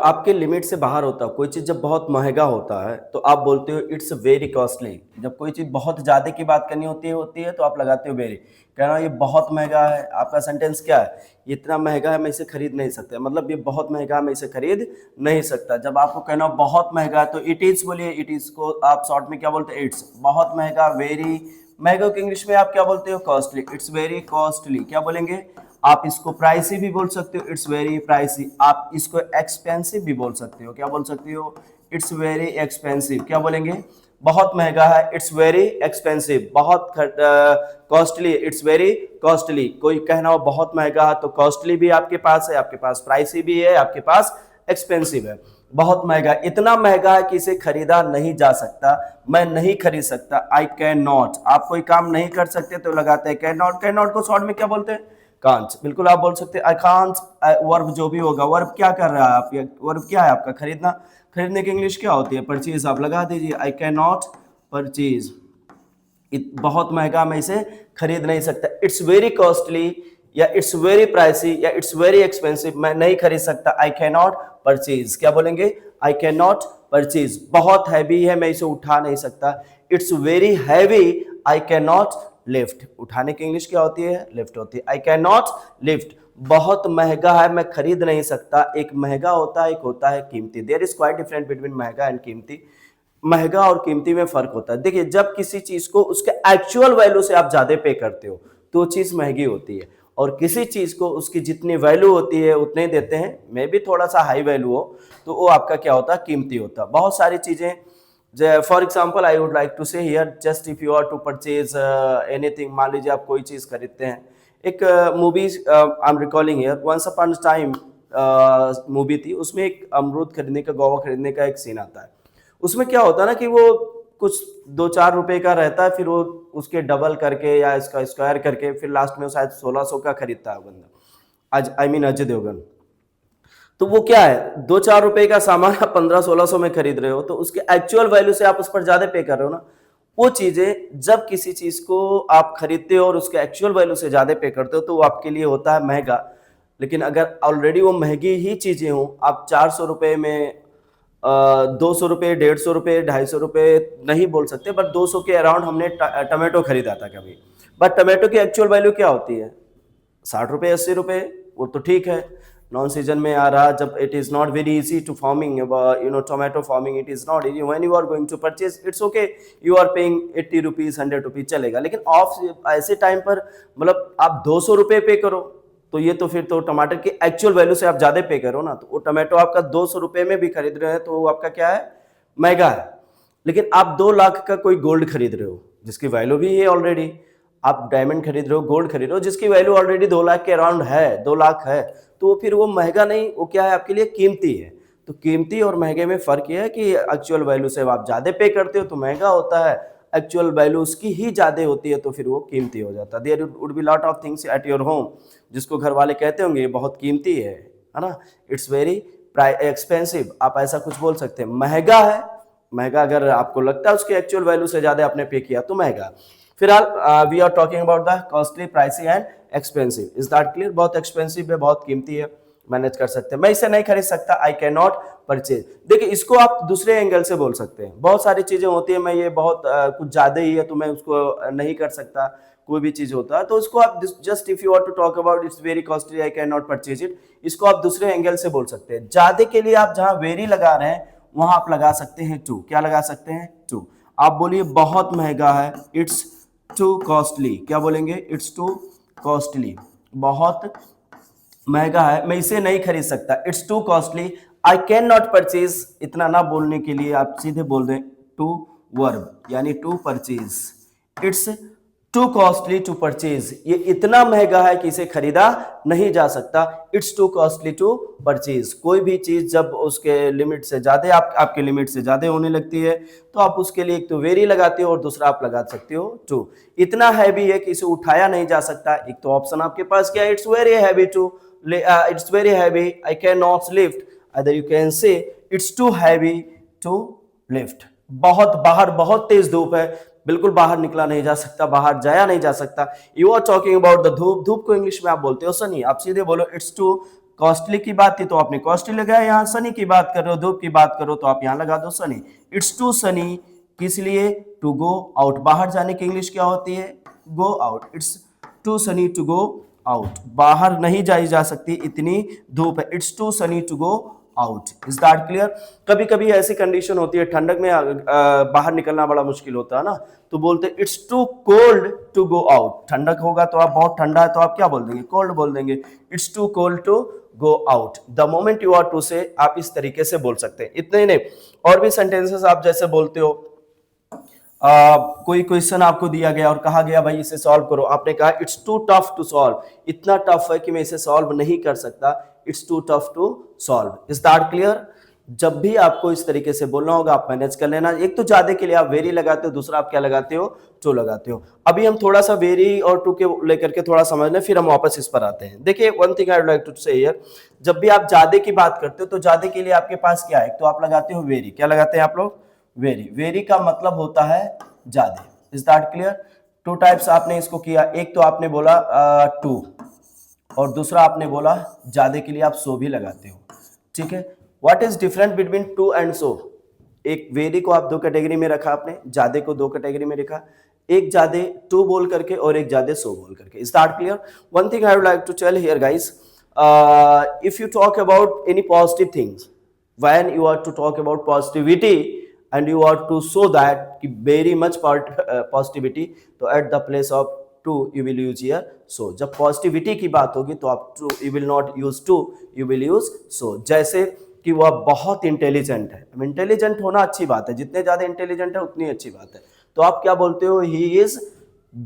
आपके लिमिट से बाहर होता है, कोई चीज़ जब बहुत महँगा होता है, तो आप बोलते हो इट्स वेरी कॉस्टली। जब कोई चीज़ बहुत ज़्यादा की बात करनी होती है तो आप लगाते हो वेरी। कहना ये बहुत महँगा है, आपका सेंटेंस क्या है? ये इतना महँगा है मैं इसे खरीद नहीं सकता, मतलब ये बहुत महँगा है मैं इसे खरीद नहीं सकता। जब आपको कहना हो बहुत महँगा है तो इट इज़ बोलिए, इट इज़ को आप शॉर्ट में क्या बोलते हैं? इट्स। बहुत महँगा, वेरी। महँगा को इंग्लिश में आप क्या बोलते हो? कॉस्टली। It's very costly. क्या बोलेंगे? आप इसको प्राइसी भी बोल सकते हो, इट्स वेरी प्राइसी। आप इसको एक्सपेंसिव भी बोल सकते हो, क्या बोल सकते हो? It's very expensive. क्या बोलेंगे? बहुत महंगा है, इट्स वेरी एक्सपेंसिव। बहुत कॉस्टली, इट्स वेरी कॉस्टली। कोई कहना हो बहुत महंगा है तो कॉस्टली भी आपके पास है, आपके पास प्राइसी भी है, आपके पास एक्सपेंसिव है। बहुत महंगा, इतना महंगा है कि इसे खरीदा नहीं जा सकता, मैं नहीं खरीद सकता। आई कैन नॉट। आप कोई काम नहीं कर सकते तो लगाते हैं कैन नॉट। कैन नॉट को शॉर्ट में क्या बोलते हैं? कांट। बिल्कुल आप बोल सकते हैं आई कांट। वर्ब जो भी होगा, वर्ब क्या कर रहा है आप, वर्ब क्या है आपका? खरीदना। खरीदने की इंग्लिश क्या होती है? परचेज। आप लगा दीजिए आई कैन नॉट परचेज। बहुत महंगा, मैं इसे खरीद नहीं सकता। इट्स वेरी कॉस्टली या इट्स वेरी प्राइसी या इट्स वेरी एक्सपेंसिव, मैं नहीं खरीद सकता। आई कैन नॉट परचेज। क्या बोलेंगे? आई कैन नॉट परचेज। बहुत हैवी है, मैं इसे उठा नहीं सकता। It's very heavy, I can not lift. उठाने की इंग्लिश क्या होती है? लिफ्ट होती है। आई कैन नॉट लिफ्ट। बहुत महंगा है, मैं खरीद नहीं सकता। एक महंगा होता है, एक होता है कीमती। There is quite different between महंगा एंड कीमती। महंगा और कीमती में फर्क होता है। देखिए, जब किसी चीज को उसके एक्चुअल वैल्यू से आप ज्यादा पे करते हो तो वो चीज महंगी होती है, और किसी चीज को उसकी जितनी वैल्यू होती है उतने देते हैं, मे भी थोड़ा सा हाई वैल्यू हो, तो वो आपका क्या होता है? कीमती होता है। बहुत सारी चीजें, for example I would like to say here, just if you are to purchase anything. मान लीजिए आप कोई चीज खरीदते हैं। एक movie I am recalling here, once upon time movie थी, उसमें एक अमरूद खरीदने का, गोवा खरीदने का एक सीन आता है। उसमें क्या होता है ना कि वो कुछ 2-4 रुपए का रहता है, फिर वो उसके डबल करके या इसका स्क्वायर करके फिर लास्ट में शायद 1600 का खरीदता है बंदा। आज आई मीन अजय देवगन। तो वो क्या है, 2-4 रुपए का सामान आप 1500-1600 में खरीद रहे हो, तो उसके एक्चुअल वैल्यू से आप उस पर ज्यादा पे कर रहे हो ना। वो चीजें, जब किसी चीज को आप खरीदते हो और उसके एक्चुअल वैल्यू से ज्यादा पे करते हो तो वो आपके लिए होता है महंगा। लेकिन अगर ऑलरेडी वो महंगी ही चीजें हो, आप 400 रुपए में 200 रुपए, 150 रुपए, 250 रुपए नहीं बोल सकते, बट 200 के अराउंड हमने टमाटो खरीदा था कभी। बट टमाटो की एक्चुअल वैल्यू क्या होती है? 60 रुपए, 80 रुपए। वो तो ठीक है, नॉन सीजन में आ रहा, जब it is not very easy to farming, tomato farming, it is not easy. When you are going to purchase, it's okay, you are paying 80 rupees, 100 rupees चलेगा। लेकिन ऑफ ऐसे टाइम पर, मतलब आप 200 रुपए पे करो, तो ये तो फिर तो टमाटर की एक्चुअल वैल्यू से आप ज्यादा पे करो ना, तो वो टमाटो आपका 200 रुपए में भी खरीद रहे हैं तो वो आपका क्या है? महंगा है। लेकिन आप 2 लाख का कोई गोल्ड खरीद रहे हो जिसकी वैल्यू भी है ऑलरेडी, आप डायमंड खरीद रहे हो, गोल्ड खरीद रहे हो जिसकी वैल्यू ऑलरेडी 2 लाख के अराउंड है, 2 लाख है, तो फिर वो महंगा नहीं, वो क्या है आपके लिए? कीमती है। तो कीमती और महंगे में फर्क ये है कि एक्चुअल वैल्यू से आप ज्यादा पे करते हो तो महंगा होता है, एक्चुअल वैल्यू उसकी ही ज्यादा होती है तो फिर वो कीमती हो जाता है। There would be lot of things at your home जिसको घर वाले कहते होंगे ये बहुत कीमती है ना? इट्स वेरी एक्सपेंसिव, आप ऐसा कुछ बोल सकते हैं। महंगा है, महंगा अगर आपको लगता है उसके एक्चुअल वैल्यू से ज्यादा आपने पे किया तो महंगा। फिलहाल we are talking about the costly, pricey and expensive. Is that clear? बहुत एक्सपेंसिव है, बहुत कीमती है, मैनेज कर सकते हैं, मैं इसे नहीं खरीद सकता। आई कैन नॉट परचेज। देखिए, इसको आप दूसरे एंगल से बोल सकते हैं। बहुत सारी चीजें होती है, मैं ये बहुत कुछ ज्यादा ही है तो मैं उसको नहीं कर सकता, कोई भी चीज होता है तो उसको आप just if you are to talk about it's very costly, I can not purchase it, इसको आप दूसरे एंगल से बोल सकते हैं। ज्यादा के लिए आप जहां वेरी लगा रहे हैं वहां आप लगा सकते हैं टू। क्या लगा सकते हैं? टू। आप बोलिए बहुत महंगा है, इट्स टू कॉस्टली। क्या बोलेंगे? It's too costly. बहुत महंगा है, मैं इसे नहीं खरीद सकता, it's too costly. I can not purchase, इतना ना बोलने के लिए आप सीधे बोल दें टू वर्ब, यानी to purchase. It's too costly to purchase, ये इतना महंगा है कि इसे खरीदा नहीं जा सकता। It's too costly to purchase. कोई भी चीज जब उसके लिमिट से ज्यादा, आपके लिमिट से ज्यादा होने लगती है तो आप उसके लिए एक तो वेरी लगाते हो और दूसरा आप लगा सकते हो टू। इतना हैवी है कि इसे उठाया नहीं जा सकता, एक तो ऑप्शन आपके पास क्या है? It's very heavy to, it's very heavy, I cannot lift. Either you can say it's too heavy to lift. बहुत बाहर, बहुत तेज धूप है, बिल्कुल बाहर निकला नहीं जा सकता, बाहर जाया नहीं जा सकता। You are talking about the धूप। धूप को इंग्लिश में आप बोलते हो सनी, आप सीधे बोलो it's too कॉस्टली की बात थी तो आपने कॉस्टली लगाया, यहाँ सनी की बात कर रहे हो, धूप की बात करो तो आप यहाँ लगा दो सनी। इट्स टू सनी किस लिए, टू गो आउट, बाहर जाने की इंग्लिश क्या होती है, go out. It's too sunny to go out, बाहर नहीं जाई जा सकती, इतनी धूप है। It's too sunny to go out, is that clear. कभी कभी ऐसी कंडीशन होती है ठंडक में बाहर निकलना बड़ा मुश्किल होता है ना, तो बोलते हैं it's too cold to go out. ठंडक होगा तो आप, बहुत ठंडा है तो आप क्या बोल देंगे, कोल्ड बोल देंगे। It's too cold to go out, the moment you are to say, आप इस तरीके से बोल सकते हैं। इतने ही नहीं, और भी सेंटेंसेस आप जैसे बोलते हो, कोई क्वेश्चन आपको दिया गया और कहा गया भाई इसे सॉल्व करो, आपने कहा it's too tough to solve, इतना टफ है कि मैं इसे सॉल्व नहीं कर सकता, it's too tough to solve, is that clear. जब भी आपको इस तरीके से बोलना होगा आप मैनेज कर लेना। एक तो ज्यादा के लिए आप वेरी लगाते हो, दूसरा आप क्या लगाते हो, टू लगाते हो। अभी हम थोड़ा सा वेरी और टू के लेकर के थोड़ा समझ लें, फिर हम वापस इस पर आते हैं। देखिए one thing I would like to say here, जब भी आप ज्यादा की बात करते हो तो ज्यादा के लिए आपके पास क्या है, तो आप लगाते हो वेरी। क्या लगाते हैं आप लोग, वेरी। वेरी का मतलब होता है ज्यादा, is that clear. Two types आपने इसको किया, एक तो आपने बोला टू, और दूसरा आपने बोला ज्यादा के लिए आप सो भी लगाते हो, ठीक है। What is different between two and so, एक वेरी को आप दो कैटेगरी में रखा, आपने ज्यादा को दो कैटेगरी में रखा, एक ज्यादा टू बोल करके और एक ज्यादा सो बोल करके, is that clear. One thing I would like to tell here guys, if you talk about any positive things, when you are to talk about positivity and you are to show that कि very much positivity, तो at the place of to you will use here so। जब positivity की बात होगी तो आप to you will not use to, you will use so। जैसे कि वह बहुत इंटेलिजेंट है, इंटेलिजेंट होना अच्छी बात है, जितने ज्यादा इंटेलिजेंट है उतनी अच्छी बात है, तो आप क्या बोलते हो, ही इज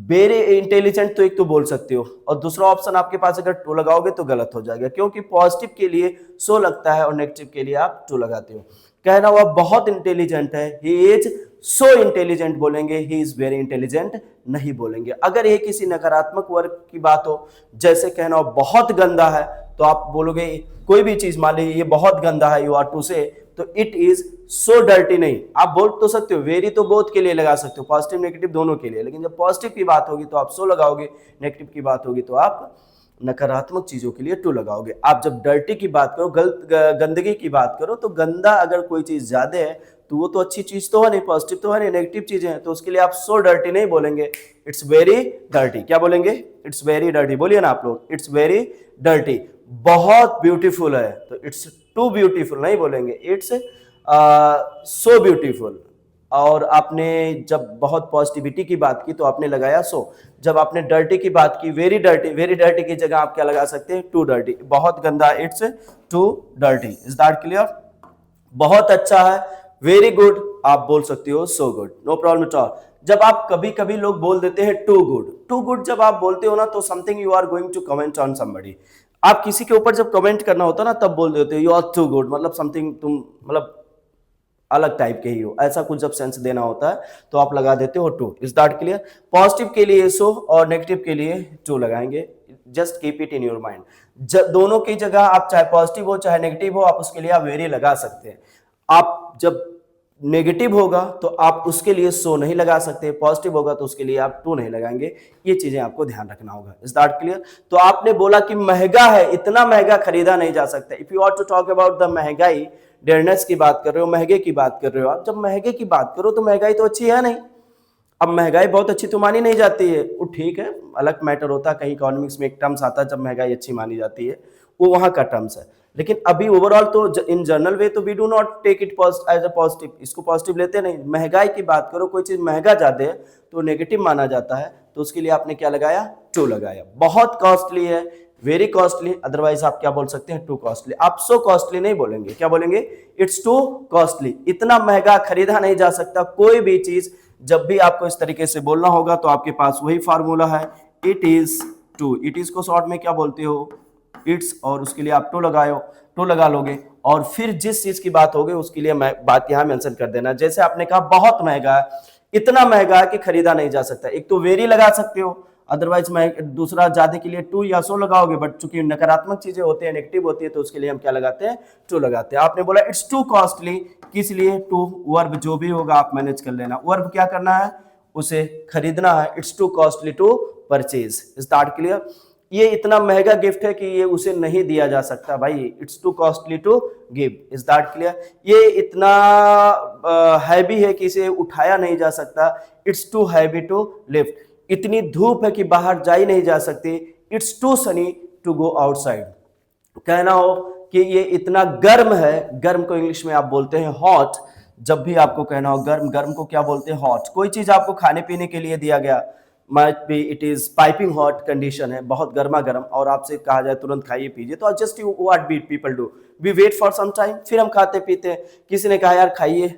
वेरी इंटेलिजेंट, तो एक तो बोल सकते हो। और दूसरा ऑप्शन आपके पास अगर टू लगाओगे तो गलत हो जाएगा, क्योंकि पॉजिटिव के लिए सो लगता है और नेगेटिव के लिए आप टू लगाते हो। कहना वह बहुत इंटेलिजेंट है, ही इज सो इंटेलिजेंट बोलेंगे, ही इज वेरी इंटेलिजेंट नहीं बोलेंगे। अगर ये किसी नकारात्मक वर्ग की बात हो, जैसे कहना वह बहुत गंदा है, तो आप बोलोगे कोई भी चीज, मान लीजिए ये बहुत गंदा है, यू आर टू से, तो इट इज सो डर्टी नहीं। आप बोल तो सकते हो, वेरी तो बोथ के लिए लगा सकते हो, पॉजिटिव नेगेटिव दोनों के लिए, लेकिन जब पॉजिटिव की बात होगी तो आप सो लगाओगे, नेगेटिव की बात होगी तो आप नकारात्मक चीजों के लिए टू लगाओगे। आप जब डर्टी की बात करो, गंदगी की बात करो, तो गंदा अगर कोई चीज ज्यादा है तो वो तो अच्छी चीज तो है नहीं, पॉजिटिव तो है नहीं, नेगेटिव चीजें हैं, तो उसके लिए आप सो डर्टी नहीं बोलेंगे, इट्स वेरी डर्टी। क्या बोलेंगे, इट्स वेरी डर्टी, बोलिए ना आप लोग, इट्स वेरी डर्टी। बहुत ब्यूटीफुल है तो इट्स टू ब्यूटीफुल नहीं बोलेंगे, इट्स सो ब्यूटीफुल। और आपने जब बहुत पॉजिटिविटी की बात की तो आपने लगाया सो। जब आपने डर्टी की बात की, वेरी डर्टी की जगह आप क्या लगा सकते हैं, टू डर्टी। बहुत गंदा, it's too dirty, is that clear. बहुत अच्छा है, वेरी गुड आप बोल सकते हो, so good, no problem at all. जब आप कभी कभी लोग बोल देते हैं टू गुड जब आप बोलते हो ना, तो something you are going to comment on somebody. आप किसी के ऊपर जब कमेंट करना होता है ना, तब बोल देते हो यू आर टू गुड, मतलब समथिंग तुम मतलब अलग टाइप के ही हो, ऐसा कुछ जब सेंस देना होता है तो आप लगा देते हो too, is that clear. Positive के लिए सो और नेगेटिव के लिए टू लगाएंगे, just keep it in your mind. दोनों की जगह आप चाहे पॉजिटिव हो चाहे नेगेटिव हो, आप उसके लिए आप वेरी लगा सकते हैं। आप जब नेगेटिव होगा तो आप उसके लिए सो नहीं लगा सकते, पॉजिटिव होगा तो उसके लिए आप टू नहीं लगाएंगे। ये चीजें आपको ध्यान रखना होगा, इज दैट क्लियर। तो आपने बोला कि महंगा है, इतना महंगा खरीदा नहीं जा सकता। If you are to talk about the महंगाई, डेयरनेस की बात कर रहे हो, महंगे की बात कर रहे हो आप, जब महंगे की बात करो तो महंगाई तो अच्छी है नहीं। अब महंगाई बहुत अच्छी तो मानी नहीं जाती है, वो ठीक है, अलग मैटर होता है, कहीं इकोनॉमिक्स में एक टर्म्स आता है जब महंगाई अच्छी मानी जाती है, वो वहां का टर्म्स है। लेकिन अभी ओवरऑल तो इन जनरल वे तो we do not take it as a positive, इसको पॉजिटिव लेते नहीं। महंगाई की बात करो, कोई चीज महंगा ज्यादा है तो नेगेटिव माना जाता है, तो उसके लिए आपने क्या लगाया, टू लगाया। बहुत कॉस्टली है, वेरी कॉस्टली, अदरवाइज आप क्या बोल सकते हैं, टू कॉस्टली। आप सो कॉस्टली नहीं बोलेंगे, क्या बोलेंगे, इट्स टू कॉस्टली, इतना महंगा खरीदा नहीं जा सकता कोई भी चीज। जब भी आपको इस तरीके से बोलना होगा तो आपके पास वही फार्मूला है, it is too. It is को शॉर्ट में क्या बोलते हो, इट्स, और उसके लिए आप टू लगा लोगे, और फिर जिस चीज की बात होगी उसके लिए बात यहां मेंशन कर देना। जैसे आपने कहा बहुत महंगा है, इतना महंगा है कि खरीदा नहीं जा सकता, एक तो वेरी लगा सकते हो, अदरवाइज मैं दूसरा ज्यादा के लिए टू या सो लगाओगे, बट चूंकि नकारात्मक चीजें होती है, नेगेटिव होती है, तो उसके लिए हम क्या लगाते हैं, टू लगाते हैं। आपने बोला इट्स टू कॉस्टली, किस लिए, टू। वर्ब जो भी होगा आप मैनेज कर लेना, वर्ब क्या करना है, उसे खरीदना है, it's too costly to purchase, is that clear. ये इतना महंगा गिफ्ट है कि ये उसे नहीं दिया जा सकता भाई, it's too costly to give, is that clear. ये इतना हैवी है कि इसे उठाया नहीं जा सकता, it's too heavy to lift. इतनी धूप है कि बाहर जा ही नहीं जा सकती, it's too sunny to go outside. कहना हो कि ये इतना गर्म है, गर्म को इंग्लिश में आप बोलते हैं हॉट। जब भी आपको कहना हो गर्म, गर्म को क्या बोलते हैं, हॉट। कोई चीज आपको खाने पीने के लिए दिया गया, might be it is piping hot condition है, बहुत गर्मा गर्म, और आपसे कहा जाए तुरंत खाइए पीजिए, तो just you what we people do, we wait for some time, फिर हम खाते पीते हैं। किसी ने कहा यार खाइए,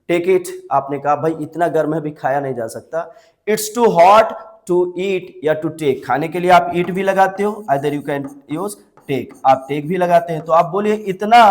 टेक इट, आपने कहा भाई इतना गर्म है भी खाया नहीं जा सकता। It's too hot to eat या टू टेक, खाने के लिए आप ईट भी लगाते हो, either you can use take, आप टेक भी लगाते हैं। तो आप बोलिए इतना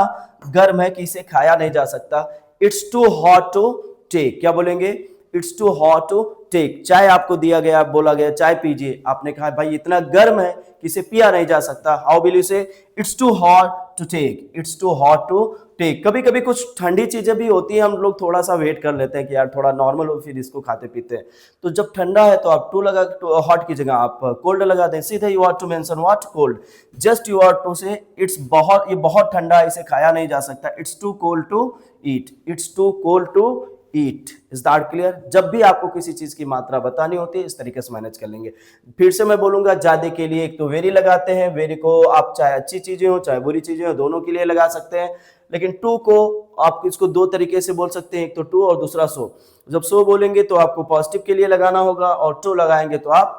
गर्म है कि इसे खाया नहीं जा सकता, it's too hot to take. क्या बोलेंगे, it's too hot to take. चाय आपको दिया गया, बोला गया चाय पीजिए, आपने कहा भाई इतना गर्म है कि इसे पिया नहीं जा सकता, how will you say, it's too hot to take, it's too hot to take. कभी कभी कुछ ठंडी चीजें भी होती है, हम लोग थोड़ा सा वेट कर लेते हैं कि यार थोड़ा नॉर्मल हो फिर इसको खाते पीते हैं। तो जब ठंडा है तो आप टू लगा, हॉट की जगह आप कोल्ड लगा दें, सीधे you are to mention what, cold. Just you are to say it's बहुत, ये बहुत ठंडा है, इसे खाया नहीं जा सकता, it's too cold to eat, it's too cold to eat, is that clear. जब भी आपको किसी चीज की मात्रा बतानी होती है इस तरीके से मैनेज कर लेंगे। फिर से मैं बोलूंगा, ज्यादा के लिए एक तो वेरी लगाते हैं, वेरी को आप चाहे अच्छी चीजें हो चाहे बुरी चीजें हो दोनों के लिए लगा सकते हैं, लेकिन टू को आप इसको दो तरीके से बोल सकते हैं, एक तो टू और दूसरा सो। जब सो बोलेंगे तो आपको पॉजिटिव के लिए लगाना होगा, और टू लगाएंगे तो आप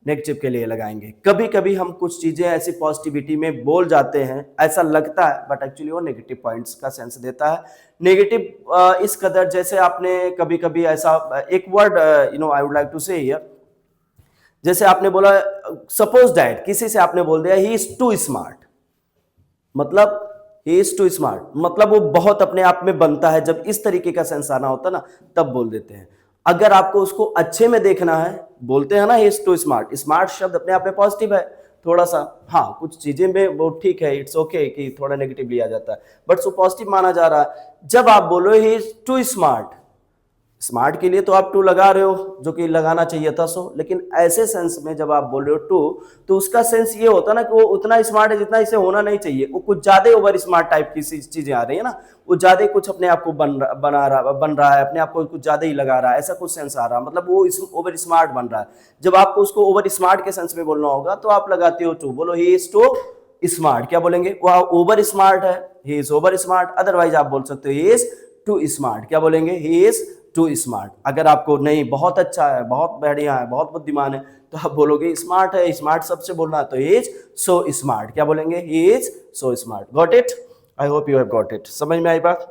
नेगेटिव के लिए लगाएंगे। कभी कभी हम कुछ चीजें ऐसी पॉजिटिविटी में बोल जाते हैं, ऐसा लगता है, बट एक्चुअली वो नेगेटिव पॉइंट्स का सेंस देता है। नेगेटिव इस कदर, जैसे आपने कभी कभी ऐसा एक word I would like to say here, जैसे आपने बोला सपोज दैट, किसी से आपने बोल दिया ही इज टू स्मार्ट, मतलब ही इज टू स्मार्ट, मतलब वो बहुत अपने आप में बनता है। जब इस तरीके का सेंस आना होता है ना तब बोल देते हैं। अगर आपको उसको अच्छे में देखना है, बोलते हैं ना he is too smart, smart शब्द अपने आप में पॉजिटिव है थोड़ा सा, हाँ कुछ चीजें में वो ठीक है, इट्स ओके कि थोड़ा नेगेटिव लिया जाता है, बट सो पॉजिटिव माना जा रहा है। जब आप बोलो he is too smart, smart के लिए तो आप टू लगा रहे हो जो कि लगाना चाहिए था सो, लेकिन ऐसे सेंस में जब आप बोल रहे हो टू, तो उसका सेंस ये होता ना कि वो उतना स्मार्ट है जितना इसे होना नहीं चाहिए, वो कुछ ज्यादा ओवर स्मार्ट टाइप की चीजें आ रही है ना, वो ज्यादा कुछ अपने आप को बन रहा है, अपने आप को कुछ ज्यादा ही लगा रहा है, ऐसा कुछ सेंस आ रहा है, मतलब वो ओवर स्मार्ट बन रहा है। जब आपको उसको ओवर स्मार्ट के सेंस में बोलना होगा तो आप लगाते हो टू, बोलो ही इज टू स्मार्ट। क्या बोलेंगे, वह ओवर स्मार्ट है, he is over smart, otherwise आप बोल सकते हो ही इज टू स्मार्ट। क्या बोलेंगे, ही इज टू स्मार्ट। अगर आपको नहीं बहुत अच्छा है, बहुत बढ़िया है, बहुत बुद्धिमान है, तो आप बोलोगे स्मार्ट है, स्मार्ट सबसे बोलना है, तो ही इज सो स्मार्ट। क्या बोलेंगे, he is so smart. Got it, I hope you have got it. समझ में आई बात।